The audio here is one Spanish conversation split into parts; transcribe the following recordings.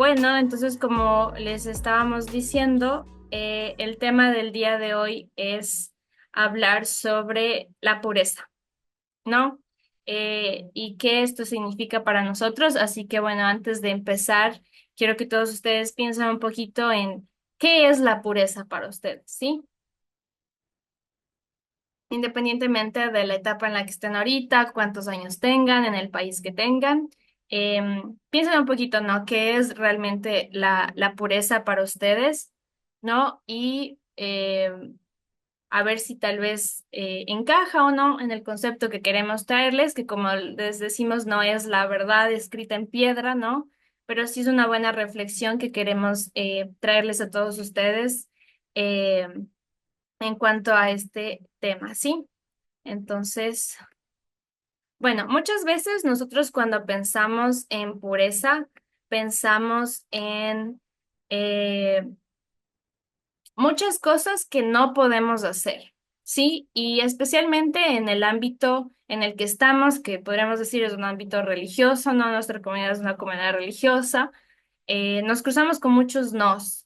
Bueno, entonces como les estábamos diciendo, el tema del día de hoy es hablar sobre la pureza, ¿no? Y qué esto significa para nosotros. Así que bueno, antes de empezar, quiero que todos ustedes piensen un poquito en qué es la pureza para ustedes, ¿sí? Independientemente de la etapa en la que estén ahorita, cuántos años tengan, en el país que tengan. Piensen un poquito, ¿no? ¿Qué es realmente la pureza para ustedes? ¿No? Y a ver si tal vez encaja o no en el concepto que queremos traerles, que como les decimos, no es la verdad escrita en piedra, ¿no? Pero sí es una buena reflexión que queremos traerles a todos ustedes eh, en cuanto a este tema, ¿sí? Entonces, bueno, muchas veces nosotros cuando pensamos en pureza, pensamos en eh, muchas cosas que no podemos hacer, ¿sí? Y especialmente en el ámbito en el que estamos, que podríamos decir es un ámbito religioso, ¿no? Nuestra comunidad es una comunidad religiosa, nos cruzamos con muchos nos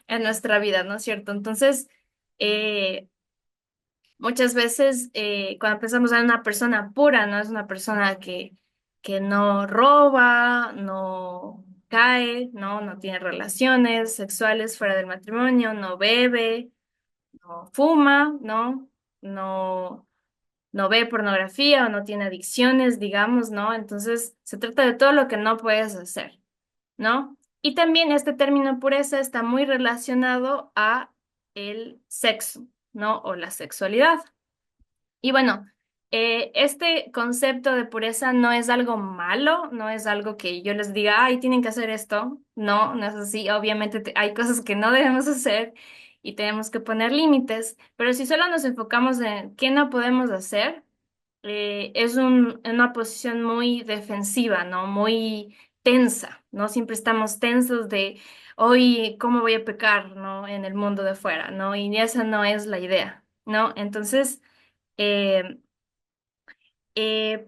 en nuestra vida, ¿no es cierto? Entonces, eh, muchas veces cuando pensamos en una persona pura, no es una persona que no roba, no cae, no tiene relaciones sexuales fuera del matrimonio, no bebe, no fuma, no, no ve pornografía o no tiene adicciones, digamos, ¿no? Entonces se trata de todo lo que no puedes hacer, ¿no? Y también este término pureza está muy relacionado a el sexo, ¿no? O la sexualidad. Y bueno, este concepto de pureza no es algo malo, no es algo que yo les diga, ay, tienen que hacer esto. No, no es así. Obviamente hay cosas que no debemos hacer y tenemos que poner límites, pero si solo nos enfocamos en qué no podemos hacer, es una posición muy defensiva, ¿no? Muy tensa, ¿no? Siempre estamos tensos de, hoy, ¿cómo voy a pecar, ¿no? En el mundo de afuera, ¿no? Y esa no es la idea, ¿no? Entonces... Eh,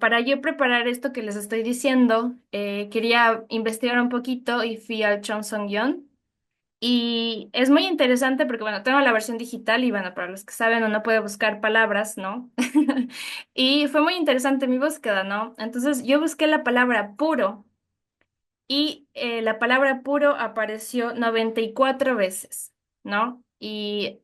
para yo preparar esto que les estoy diciendo, quería investigar un poquito y fui al Johnson Young. Y es muy interesante porque, bueno, tengo la versión digital y, bueno, para los que saben, uno puede buscar palabras, ¿no? Y fue muy interesante mi búsqueda, ¿no? Entonces, yo busqué la palabra puro y la palabra puro apareció 94 veces, ¿no? Y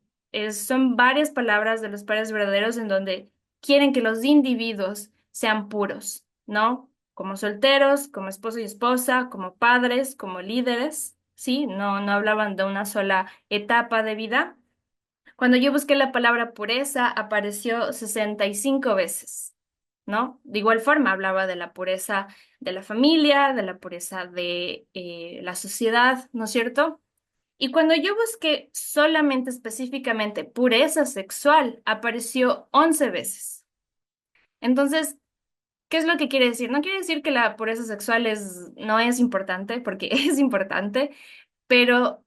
son varias palabras de los padres verdaderos en donde quieren que los individuos sean puros, ¿no? Como solteros, como esposo y esposa, como padres, como líderes, ¿sí? No hablaban de una sola etapa de vida. Cuando yo busqué la palabra pureza, apareció 65 veces, ¿no? De igual forma, hablaba de la pureza de la familia, de la pureza de la sociedad, ¿no es cierto? Y cuando yo busqué solamente específicamente pureza sexual, apareció 11 veces. Entonces, ¿qué es lo que quiere decir? No quiere decir que la pureza sexual no es importante, porque es importante, pero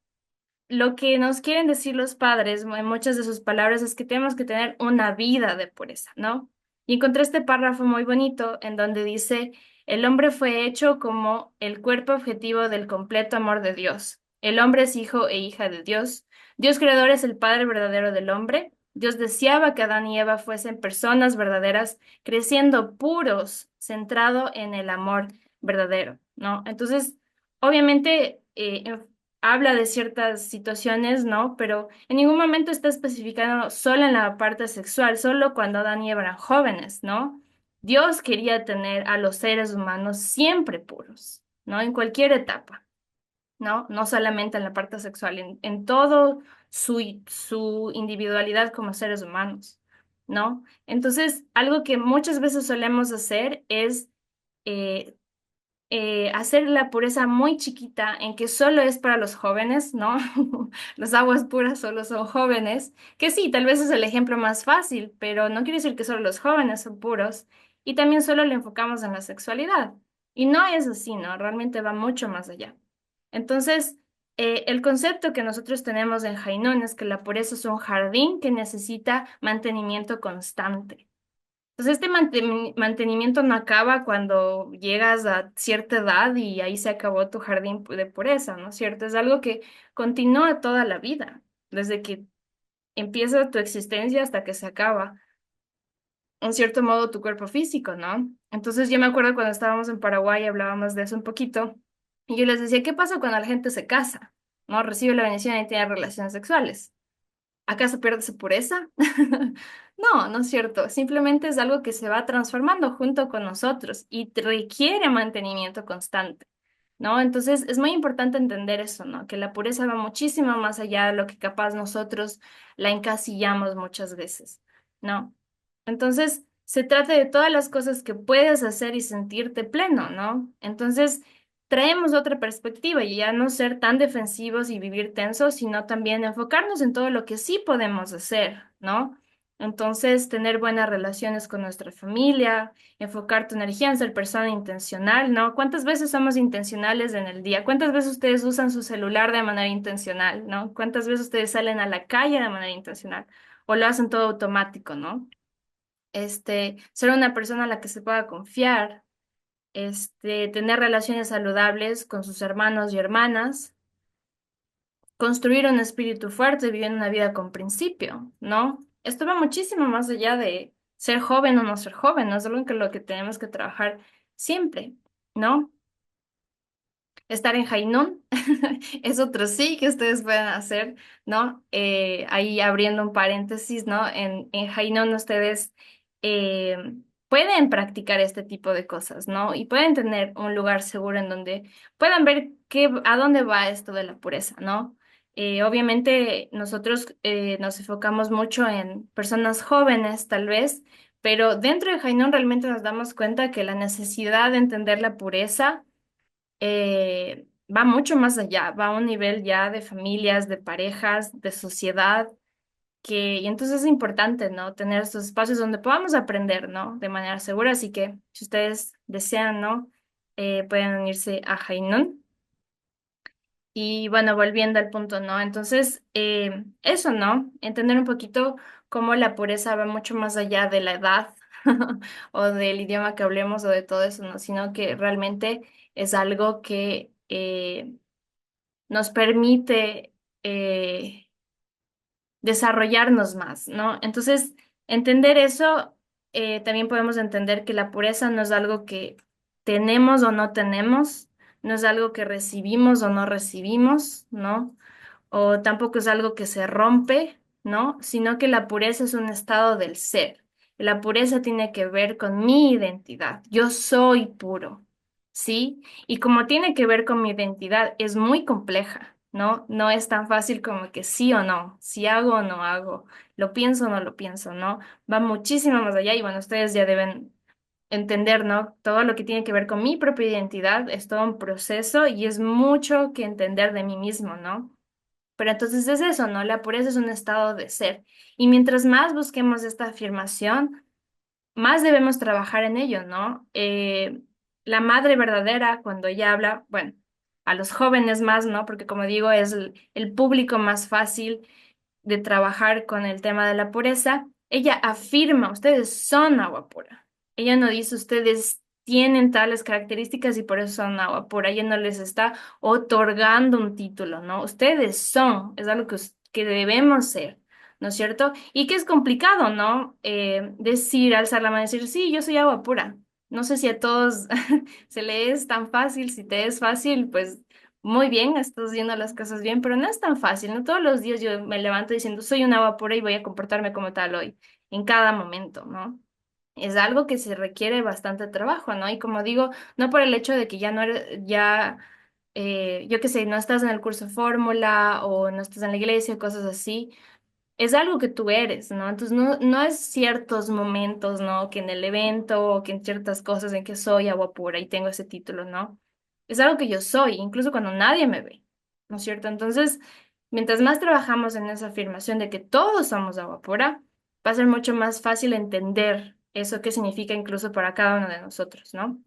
lo que nos quieren decir los padres en muchas de sus palabras es que tenemos que tener una vida de pureza, ¿no? Y encontré este párrafo muy bonito en donde dice, el hombre fue hecho como el cuerpo objetivo del completo amor de Dios. El hombre es hijo e hija de Dios. Dios creador es el padre verdadero del hombre. Dios deseaba que Adán y Eva fuesen personas verdaderas, creciendo puros, centrado en el amor verdadero, ¿no? Entonces, obviamente, habla de ciertas situaciones, ¿no? Pero en ningún momento está especificando solo en la parte sexual, solo cuando Adán y Eva eran jóvenes, ¿no? Dios quería tener a los seres humanos siempre puros, ¿no? En cualquier etapa, ¿no? No solamente en la parte sexual, en todo su individualidad como seres humanos, ¿no? Entonces, algo que muchas veces solemos hacer es eh, hacer la pureza muy chiquita en que solo es para los jóvenes, ¿no? Las aguas puras solo son jóvenes, que sí, tal vez es el ejemplo más fácil, pero no quiere decir que solo los jóvenes son puros y también solo le enfocamos en la sexualidad. Y no es así, ¿no? Realmente va mucho más allá. Entonces, el concepto que nosotros tenemos en Jainón es que la pureza es un jardín que necesita mantenimiento constante. Entonces, este mantenimiento no acaba cuando llegas a cierta edad y ahí se acabó tu jardín de pureza, ¿no es cierto? Es algo que continúa toda la vida, desde que empieza tu existencia hasta que se acaba, en cierto modo, tu cuerpo físico, ¿no? Entonces, yo me acuerdo cuando estábamos en Paraguay, hablábamos de eso un poquito, y yo les decía, ¿qué pasa cuando la gente se casa? ¿No? Recibe la bendición y tiene relaciones sexuales. ¿Acaso pierde su pureza? No, no es cierto. Simplemente es algo que se va transformando junto con nosotros y requiere mantenimiento constante, ¿no? Entonces es muy importante entender eso, ¿no? Que la pureza va muchísimo más allá de lo que capaz nosotros la encasillamos muchas veces, ¿no? Entonces se trata de todas las cosas que puedes hacer y sentirte pleno, ¿no? Entonces traemos otra perspectiva y ya no ser tan defensivos y vivir tensos, sino también enfocarnos en todo lo que sí podemos hacer, ¿no? Entonces, tener buenas relaciones con nuestra familia, enfocar tu energía en ser persona intencional, ¿no? ¿Cuántas veces somos intencionales en el día? ¿Cuántas veces ustedes usan su celular de manera intencional, ¿no? ¿Cuántas veces ustedes salen a la calle de manera intencional? O lo hacen todo automático, ¿no? Ser una persona a la que se pueda confiar, tener relaciones saludables con sus hermanos y hermanas, construir un espíritu fuerte, viviendo una vida con principio, ¿no? Esto va muchísimo más allá de ser joven o no ser joven, ¿no? Es algo que lo que tenemos que trabajar siempre, ¿no? Estar en Jainón es otro sí que ustedes pueden hacer, ¿no? Ahí abriendo un paréntesis, ¿no? En Jainón ustedes eh, pueden practicar este tipo de cosas, ¿no? Y pueden tener un lugar seguro en donde puedan ver a dónde va esto de la pureza, ¿no? Obviamente nosotros nos enfocamos mucho en personas jóvenes, tal vez, pero dentro de Jainón realmente nos damos cuenta que la necesidad de entender la pureza va mucho más allá, va a un nivel ya de familias, de parejas, de sociedad, y entonces es importante, ¿no? Tener estos espacios donde podamos aprender, ¿no? De manera segura, así que si ustedes desean, ¿no? Pueden unirse a Jainun. Y bueno, volviendo al punto, ¿no? Entonces, eso, ¿no? Entender un poquito cómo la pureza va mucho más allá de la edad o del idioma que hablemos o de todo eso, ¿no? Sino que realmente es algo que nos permite desarrollarnos más, ¿no? Entonces, entender eso, también podemos entender que la pureza no es algo que tenemos o no tenemos, no es algo que recibimos o no recibimos, ¿no? O tampoco es algo que se rompe, ¿no? Sino que la pureza es un estado del ser. La pureza tiene que ver con mi identidad. Yo soy puro, ¿sí? Y como tiene que ver con mi identidad, es muy compleja, ¿no? No es tan fácil como que sí o no, si hago o no hago, lo pienso o no lo pienso, ¿no? Va muchísimo más allá y bueno, ustedes ya deben entender, ¿no? Todo lo que tiene que ver con mi propia identidad es todo un proceso y es mucho que entender de mí mismo, ¿no? Pero entonces es eso, ¿no? La pureza es un estado de ser. Y mientras más busquemos esta afirmación, más debemos trabajar en ello, ¿no? La madre verdadera, cuando ella habla, bueno, a los jóvenes más, ¿no? Porque como digo, es el público más fácil de trabajar con el tema de la pureza. Ella afirma, ustedes son agua pura. Ella no dice, ustedes tienen tales características y por eso son agua pura. Ella no les está otorgando un título, ¿no? Ustedes son, es algo que debemos ser. ¿No es cierto? Y que es complicado, ¿no? Decir, alzar la mano y decir, sí, yo soy agua pura. No sé si a todos se le es tan fácil, si te es fácil, pues muy bien, estás haciendo las cosas bien, pero no es tan fácil, ¿no? Todos los días yo me levanto diciendo, soy una agua pura y voy a comportarme como tal hoy, en cada momento, ¿no? Es algo que se requiere bastante trabajo, ¿no? Y como digo, no por el hecho de que ya no eres, ya, yo qué sé, no estás en el curso de fórmula o no estás en la iglesia, cosas así es algo que tú eres, ¿no? Entonces no es ciertos momentos, ¿no? Que en el evento o que en ciertas cosas en que soy agua pura y tengo ese título, ¿no? Es algo que yo soy, incluso cuando nadie me ve, ¿no es cierto? Entonces, mientras más trabajamos en esa afirmación de que todos somos agua pura, va a ser mucho más fácil entender eso que significa incluso para cada uno de nosotros, ¿no?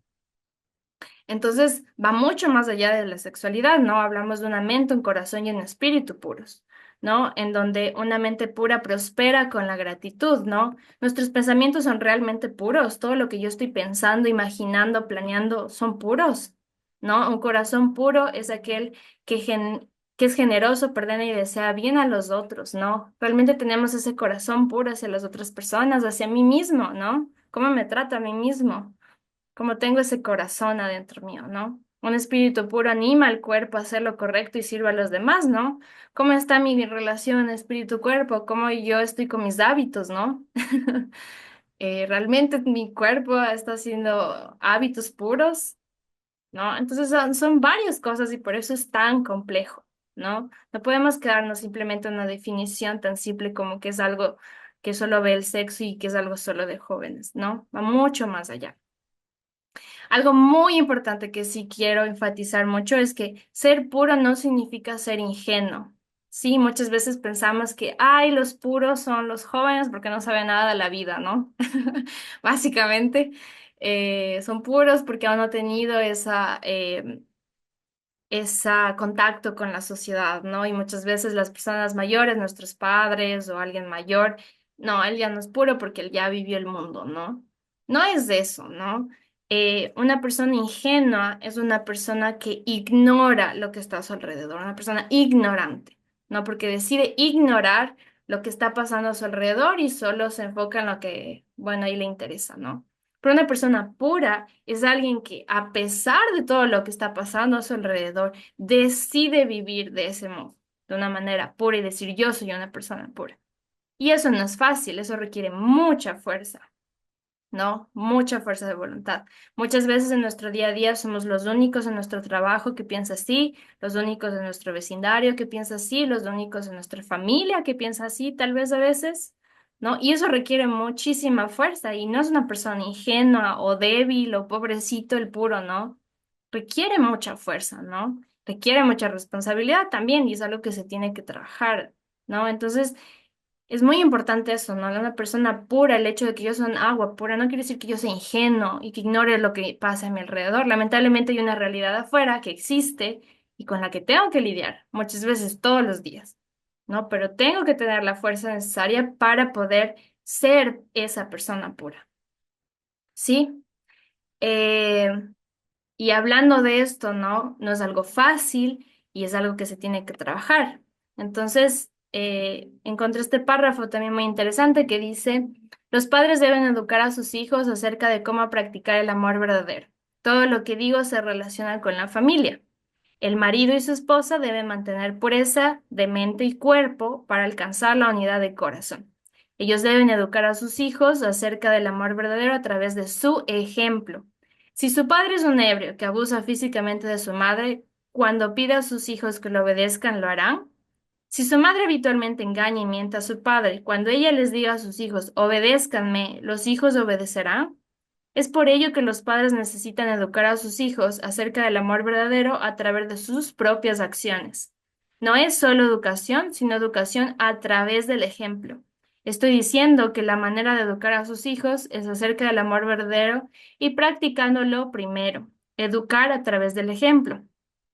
Entonces, va mucho más allá de la sexualidad, ¿no? Hablamos de una mente, un corazón y un espíritu puros, ¿no? En donde una mente pura prospera con la gratitud, ¿no? Nuestros pensamientos son realmente puros, todo lo que yo estoy pensando, imaginando, planeando, son puros, ¿no? Un corazón puro es aquel que es generoso, perdona y desea bien a los otros, ¿no? Realmente tenemos ese corazón puro hacia las otras personas, hacia mí mismo, ¿no? ¿Cómo me trato a mí mismo? Como tengo ese corazón adentro mío, ¿no? Un espíritu puro anima al cuerpo a hacer lo correcto y sirva a los demás, ¿no? ¿Cómo está mi relación espíritu-cuerpo? ¿Cómo yo estoy con mis hábitos, ¿no? ¿Realmente mi cuerpo está haciendo hábitos puros? ¿No? Entonces son varias cosas y por eso es tan complejo, ¿no? No podemos quedarnos simplemente en una definición tan simple como que es algo que solo ve el sexo y que es algo solo de jóvenes, ¿no? Va mucho más allá. Algo muy importante que sí quiero enfatizar mucho es que ser puro no significa ser ingenuo. Sí, muchas veces pensamos que, ay, los puros son los jóvenes porque no saben nada de la vida, ¿no? Básicamente, son puros porque aún no han tenido ese contacto con la sociedad, ¿no? Y muchas veces las personas mayores, nuestros padres o alguien mayor, no, él ya no es puro porque él ya vivió el mundo, ¿no? No es eso, ¿no? Una persona ingenua es una persona que ignora lo que está a su alrededor, una persona ignorante, ¿no? Porque decide ignorar lo que está pasando a su alrededor y solo se enfoca en lo que, bueno, ahí le interesa, ¿no? Pero una persona pura es alguien que, a pesar de todo lo que está pasando a su alrededor, decide vivir de ese modo, de una manera pura y decir, yo soy una persona pura. Y eso no es fácil, eso requiere mucha fuerza, ¿no? Mucha fuerza de voluntad. Muchas veces en nuestro día a día somos los únicos en nuestro trabajo que piensa así, los únicos en nuestro vecindario que piensa así, los únicos en nuestra familia que piensa así, tal vez a veces, ¿no? Y eso requiere muchísima fuerza y no es una persona ingenua o débil o pobrecito el puro, ¿no? Requiere mucha fuerza, ¿no? Requiere mucha responsabilidad también y es algo que se tiene que trabajar, ¿no? Entonces, es muy importante eso, ¿no? Una persona pura, el hecho de que yo soy agua pura, no quiere decir que yo sea ingenuo y que ignore lo que pasa a mi alrededor. Lamentablemente hay una realidad afuera que existe y con la que tengo que lidiar muchas veces, todos los días, ¿no? Pero tengo que tener la fuerza necesaria para poder ser esa persona pura, ¿sí? Eh, y hablando de esto, ¿no? No es algo fácil y es algo que se tiene que trabajar. Entonces, encontré este párrafo también muy interesante que dice, los padres deben educar a sus hijos acerca de cómo practicar el amor verdadero. Todo lo que digo se relaciona con la familia. El marido y su esposa deben mantener pureza de mente y cuerpo para alcanzar la unidad de corazón. Ellos deben educar a sus hijos acerca del amor verdadero a través de su ejemplo. Si su padre es un ebrio que abusa físicamente de su madre, cuando pide a sus hijos que lo obedezcan, ¿lo harán? Si su madre habitualmente engaña y miente a su padre, cuando ella les diga a sus hijos, obedézcanme, ¿los hijos obedecerán? Es por ello que los padres necesitan educar a sus hijos acerca del amor verdadero a través de sus propias acciones. No es solo educación, sino educación a través del ejemplo. Estoy diciendo que la manera de educar a sus hijos es acerca del amor verdadero y practicándolo primero. Educar a través del ejemplo.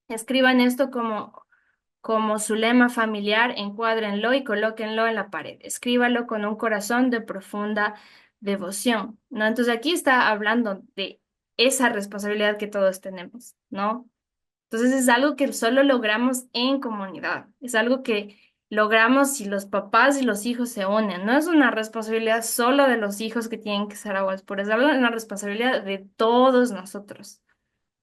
Escriban esto como su lema familiar, encuádrenlo y colóquenlo en la pared. Escríbalo con un corazón de profunda devoción, ¿no? Entonces aquí está hablando de esa responsabilidad que todos tenemos, ¿no? Entonces es algo que solo logramos en comunidad, es algo que logramos si los papás y los hijos se unen. No es una responsabilidad solo de los hijos que tienen que ser aguas puras, es algo, una responsabilidad de todos nosotros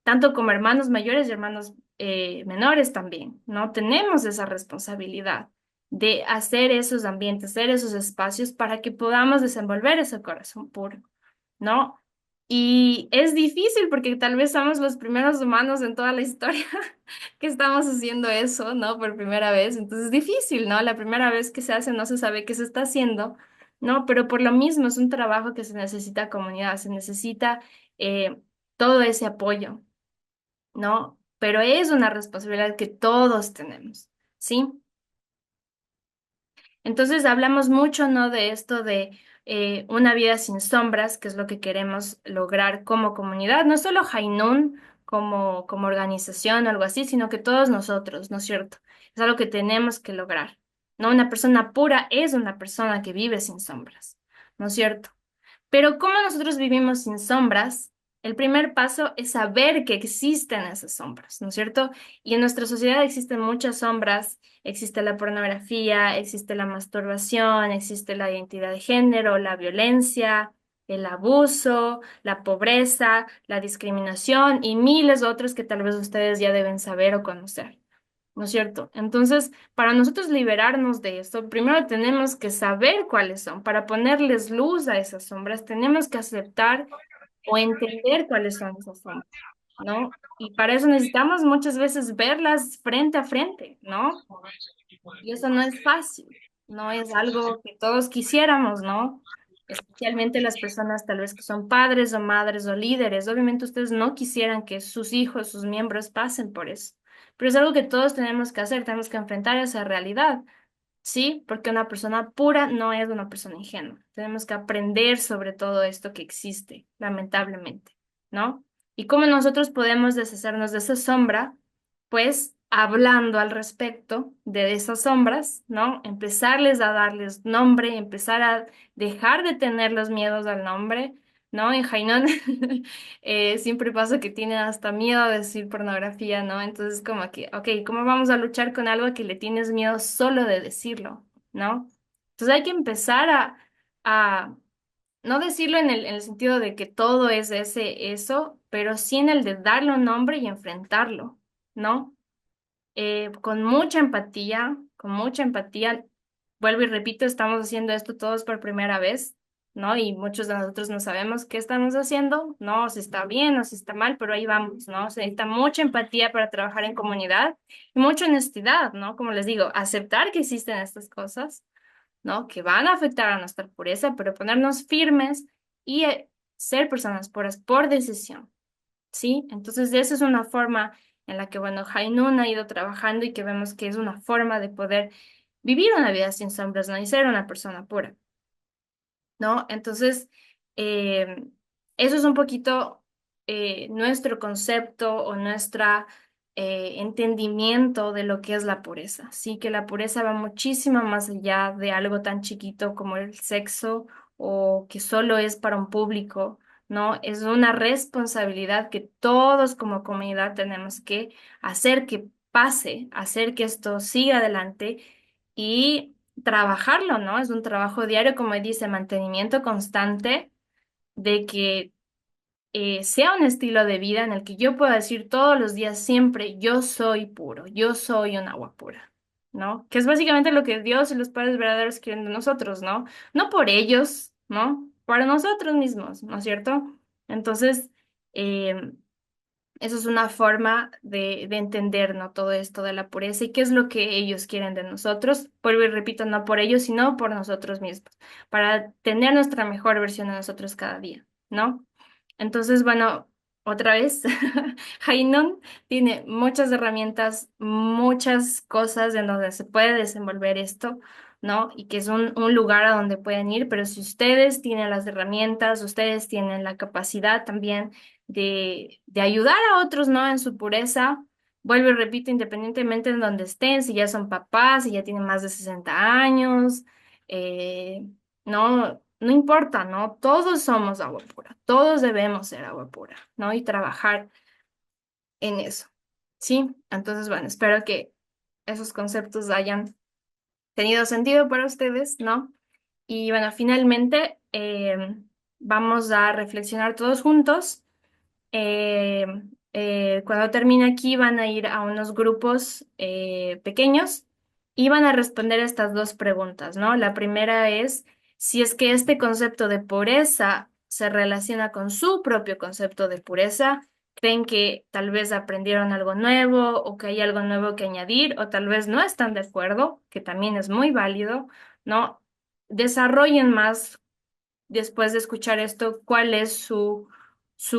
tanto como hermanos mayores y hermanos menores también, ¿no? Tenemos esa responsabilidad de hacer esos ambientes, hacer esos espacios para que podamos desenvolver ese corazón puro, ¿no? Y es difícil porque tal vez somos los primeros humanos en toda la historia que estamos haciendo eso, ¿no? Por primera vez. Entonces es difícil, ¿no? La primera vez que se hace no se sabe qué se está haciendo, ¿no? Pero por lo mismo es un trabajo que se necesita comunidad, se necesita todo ese apoyo. ¿no? Pero es una responsabilidad que todos tenemos, ¿sí? Entonces hablamos mucho, ¿no? De esto de una vida sin sombras, que es lo que queremos lograr como comunidad, no solo Jainun como organización o algo así, sino que todos nosotros, ¿no es cierto? Es algo que tenemos que lograr. ¿no? Una persona pura es una persona que vive sin sombras, ¿no es cierto? Pero ¿cómo nosotros vivimos sin sombras? El primer paso es saber que existen esas sombras, ¿no es cierto? Y en nuestra sociedad existen muchas sombras. Existe la pornografía, existe la masturbación, existe la identidad de género, la violencia, el abuso, la pobreza, la discriminación y miles de otros que tal vez ustedes ya deben saber o conocer. ¿No es cierto? Entonces, para nosotros liberarnos de esto, primero tenemos que saber cuáles son. Para ponerles luz a esas sombras, tenemos que aceptar o entender cuáles son esas sombras, ¿no? Y para eso necesitamos muchas veces verlas frente a frente, ¿no? Y eso no es fácil, no es algo que todos quisiéramos, ¿no? Especialmente las personas tal vez que son padres o madres o líderes. Obviamente ustedes no quisieran que sus hijos, sus miembros pasen por eso, pero es algo que todos tenemos que hacer, tenemos que enfrentar esa realidad. Sí, porque una persona pura no es una persona ingenua. Tenemos que aprender sobre todo esto que existe, lamentablemente, ¿no? Y cómo nosotros podemos deshacernos de esa sombra, pues hablando al respecto de esas sombras, ¿no? Empezarles a darles nombre, empezar a dejar de tener los miedos al nombre, ¿no? En Jainón siempre pasa que tienen hasta miedo a decir pornografía, ¿no? Entonces como que, ok, ¿cómo vamos a luchar con algo que le tienes miedo solo de decirlo, ¿no? Entonces hay que empezar a no decirlo en el sentido de que todo es eso, pero sí en el de darle un nombre y enfrentarlo, ¿no? Con mucha empatía, vuelvo y repito, estamos haciendo esto todos por primera vez, ¿no? Y muchos de nosotros no sabemos qué estamos haciendo, ¿no? Si está bien o si está mal, pero ahí vamos, ¿no? Se necesita mucha empatía para trabajar en comunidad y mucha honestidad, ¿no? Como les digo, aceptar que existen estas cosas, ¿no? Que van a afectar a nuestra pureza, pero ponernos firmes y ser personas puras por decisión. ¿Sí? Entonces, esa es una forma en la que, bueno, Hainun ha ido trabajando y que vemos que es una forma de poder vivir una vida sin sombras, ¿no? Y ser una persona pura, ¿no? Entonces, eh, eso es un poquito nuestro concepto o nuestra entendimiento de lo que es la pureza. Sí, que la pureza va muchísimo más allá de algo tan chiquito como el sexo o que solo es para un público, ¿no? Es una responsabilidad que todos como comunidad tenemos que hacer que pase, hacer que esto siga adelante y trabajarlo, ¿no? Es un trabajo diario, como dice, mantenimiento constante de que sea un estilo de vida en el que yo pueda decir todos los días siempre, yo soy puro, yo soy un agua pura, ¿no? Que es básicamente lo que Dios y los padres verdaderos quieren de nosotros, ¿no? No por ellos, ¿no? Para nosotros mismos, ¿no es cierto? Entonces, eh, eso es una forma de entender, ¿no? Todo esto de la pureza y qué es lo que ellos quieren de nosotros. Vuelvo y repito, no por ellos, sino por nosotros mismos, para tener nuestra mejor versión de nosotros cada día, ¿no? Entonces, bueno, otra vez, Hainon tiene muchas herramientas, muchas cosas en donde se puede desenvolver esto, ¿no? Y que es un lugar a donde pueden ir, pero si ustedes tienen las herramientas, ustedes tienen la capacidad también de ayudar a otros, ¿no? En su pureza. Vuelvo y repito, independientemente de donde estén, si ya son papás, si ya tienen más de 60 años, eh, no, no importa, ¿no? Todos somos agua pura, todos debemos ser agua pura, ¿no? Y trabajar en eso, ¿sí? Entonces, bueno, espero que esos conceptos hayan tenido sentido para ustedes, ¿no? Y bueno, finalmente vamos a reflexionar todos juntos. Eh, cuando termine aquí van a ir a unos grupos pequeños y van a responder estas dos preguntas, ¿no? La primera es si es que este concepto de pureza se relaciona con su propio concepto de pureza. ¿Creen que tal vez aprendieron algo nuevo o que hay algo nuevo que añadir o tal vez no están de acuerdo, que también es muy válido, ¿no? Desarrollen más después de escuchar esto, cuál es su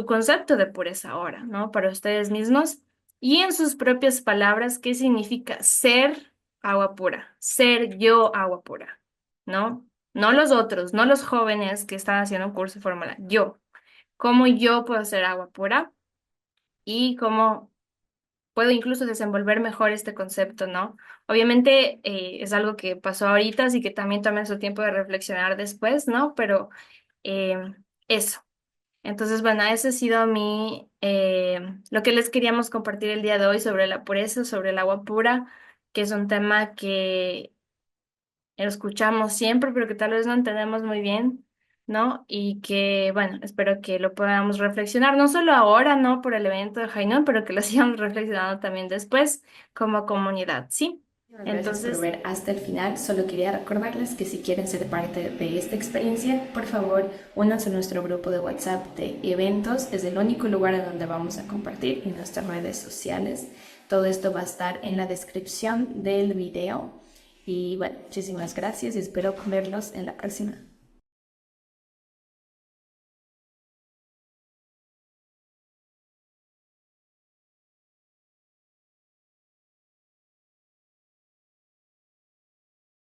concepto de pureza ahora, ¿no? Para ustedes mismos y en sus propias palabras, ¿qué significa ser agua pura? Ser yo agua pura, ¿no? No los otros, no los jóvenes que están haciendo un curso de fórmula, yo. ¿Cómo yo puedo ser agua pura? Y cómo puedo incluso desenvolver mejor este concepto, ¿no? Obviamente es algo que pasó ahorita, así que también tomen su tiempo de reflexionar después, ¿no? Pero eh, eso. Entonces, bueno, ese ha sido lo que les queríamos compartir el día de hoy sobre la pureza, sobre el agua pura, que es un tema que escuchamos siempre, pero que tal vez no entendemos muy bien, ¿no? Y que, bueno, espero que lo podamos reflexionar, no solo ahora, ¿no? Por el evento de Jainón, pero que lo sigamos reflexionando también después como comunidad, ¿sí? Muchas gracias por Entonces, ver hasta el final. Solo quería recordarles que si quieren ser parte de esta experiencia, por favor, únanse a nuestro grupo de WhatsApp de eventos. Es el único lugar en donde vamos a compartir en nuestras redes sociales. Todo esto va a estar en la descripción del video. Y bueno, muchísimas gracias y espero verlos en la próxima.